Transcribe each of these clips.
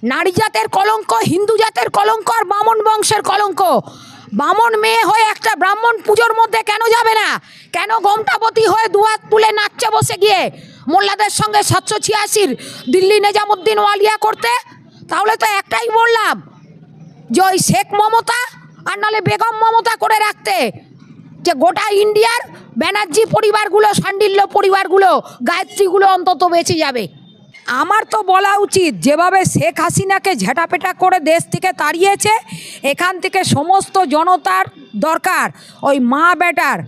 নারী জাতের কলঙ্ক, হিন্দু জাতের কলঙ্ক আর বামন বংশের কলঙ্ক। বামন মেয়ে হয়ে একটা ব্রাহ্মণ পুজোর মধ্যে কেন যাবে না? কেন ঘোমটাপতি হয়ে দুহাত তুলে নাচছে বসে গিয়ে মোল্লাদের সঙ্গে 786 দিল্লি নিজামুদ্দিন ওয়ালিয়া করতে? তাহলে তো একটাই বললাম যে ওই শেখ মমতা আর নাহলে বেগম মমতা করে রাখতে, যে গোটা ইন্ডিয়ার ব্যানার্জি পরিবারগুলো, শাণ্ডিল্য পরিবারগুলো, গায়ত্রীগুলো অন্তত বেঁচে যাবে। আমার তো বলা উচিত, যেভাবে শেখ হাসিনাকে ঝেঁটাপেটা করে দেশ থেকে তাড়িয়েছে, এখান থেকে সমস্ত জনতার দরকার ওই মা বেটার,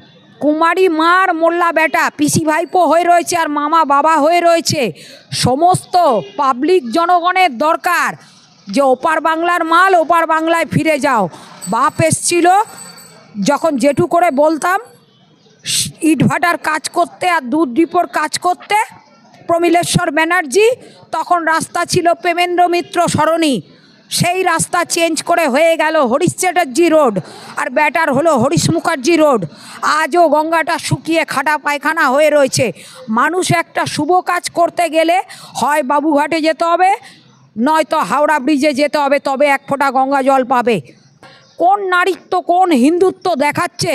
কুমারী মার মোল্লা বেটা পিসি ভাইপো হয়ে রয়েছে আর মামা বাবা হয়ে রয়েছে, সমস্ত পাবলিক জনগণের দরকার যে ওপার বাংলার মাল ওপার বাংলায় ফিরে যাও। বাপ এসছিল যখন জেঠু করে বলতাম ইটভাটার কাজ করতে আর দুধ ডিপোর কাজ করতে, প্রমিলেশ্বর ব্যানার্জি, তখন রাস্তা ছিল প্রেমেন্দ্র মিত্র সরণি, সেই রাস্তা চেঞ্জ করে হয়ে গেল হরিশ চ্যাটার্জি রোড, আর ব্যাটার হলো হরিশ মুখার্জি রোড। আজও গঙ্গাটা শুকিয়ে খাটা পায়খানা হয়ে রয়েছে। মানুষ একটা শুভ কাজ করতে গেলে হয় বাবুঘাটে যেতে হবে, নয়তো হাওড়া ব্রিজে যেতে হবে, তবে এক ফোঁটা গঙ্গা জল পাবে। কোন নারীত্ব, কোন হিন্দুত্ব দেখাচ্ছে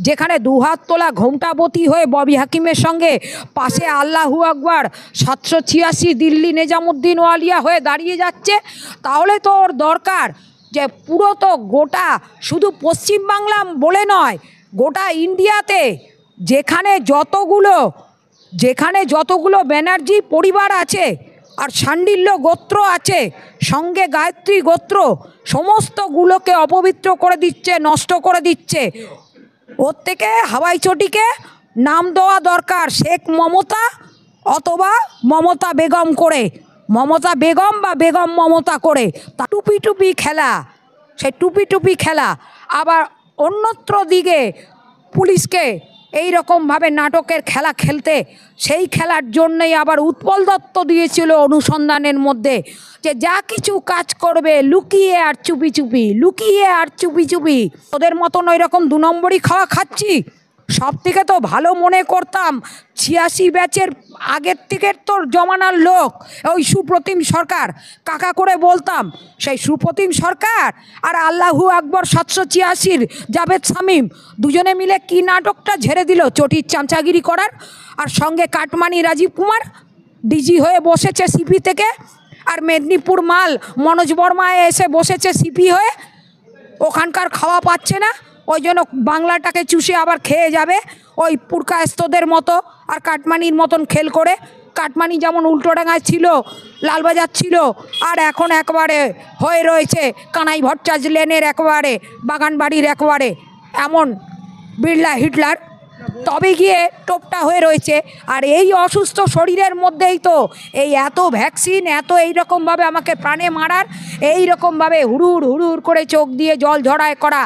যেখানে দুহাত তোলা ঘোমটাবতী হয়ে ববি হাকিমের সঙ্গে পাশে আল্লাহু আকবার 786 দিল্লি নিজামুদ্দিন ওয়ালিয়া হয়ে দাঁড়িয়ে যাচ্ছে? তাহলে তো ওর দরকার যে পুরো তো গোটা, শুধু পশ্চিমবাংলা বলে নয়, গোটা ইন্ডিয়াতে যেখানে যতগুলো ব্যানার্জি পরিবার আছে আর শাণ্ডিল্য গোত্র আছে, সঙ্গে গায়ত্রী গোত্র, সমস্তগুলোকে অপবিত্র করে দিচ্ছে, নষ্ট করে দিচ্ছে। ওর থেকে হাওয়াই চটিকে নাম দেওয়া দরকার শেখ মমতা অথবা মমতা বেগম করে, মমতা বেগম বা বেগম মমতা করে। তা টুপি টুপি খেলা, সেই টুপি টুপি খেলা আবার অন্যত্র দিকে পুলিশকে এই রকমভাবে নাটকের খেলা খেলতে, সেই খেলার জন্যই আবার উৎপল দত্ত দিয়েছিল অনুসন্ধানের মধ্যে যে যা কিছু কাজ করবে লুকিয়ে আর চুপি চুপি, লুকিয়ে আর চুপি চুপি। ওদের মতন ওই রকম 2 নম্বরই খাওয়া খাচ্ছি। সব থেকে তো ভালো মনে করতাম 86 ব্যাচের আগের থেকে তোর জমানার লোক ওই সুপ্রতিম সরকার, কাকা করে বলতাম। সেই সুপ্রতিম সরকার আর আল্লাহু আকবর 786 জাভেদ শামীম দুজনে মিলে কি নাটকটা ঝেড়ে দিল চটির চামচাগিরি করার। আর সঙ্গে কাটমানি রাজীব কুমার ডিজি হয়ে বসেছে সিপি থেকে, আর মেদিনীপুর মাল মনোজ বর্মা এসে বসেছে সিপি হয়ে। ওখানকার খাওয়া পাচ্ছে না, ওই জন্য বাংলাটাকে চুষে আবার খেয়ে যাবে ওই পুরকায়স্তদের মতো আর কাটমানির মতন খেল করে। কাটমানি যেমন উল্টোডাঙায় ছিল, লালবাজার ছিল, আর এখন একবারে হয়ে রয়েছে কানাই ভট্টাচার্য লেনের একবারে বাগানবাড়ির একবারে এমন বিড়লা হিটলার, তবে গিয়ে টোপটা হয়ে রয়েছে। আর এই অসুস্থ শরীরের মধ্যেই তো এই এত ভ্যাকসিন, এত এইরকমভাবে আমাকে প্রাণে মারার, এইরকমভাবে হুড়ুর হুড়ুর করে চোখ দিয়ে জল ঝরায় করা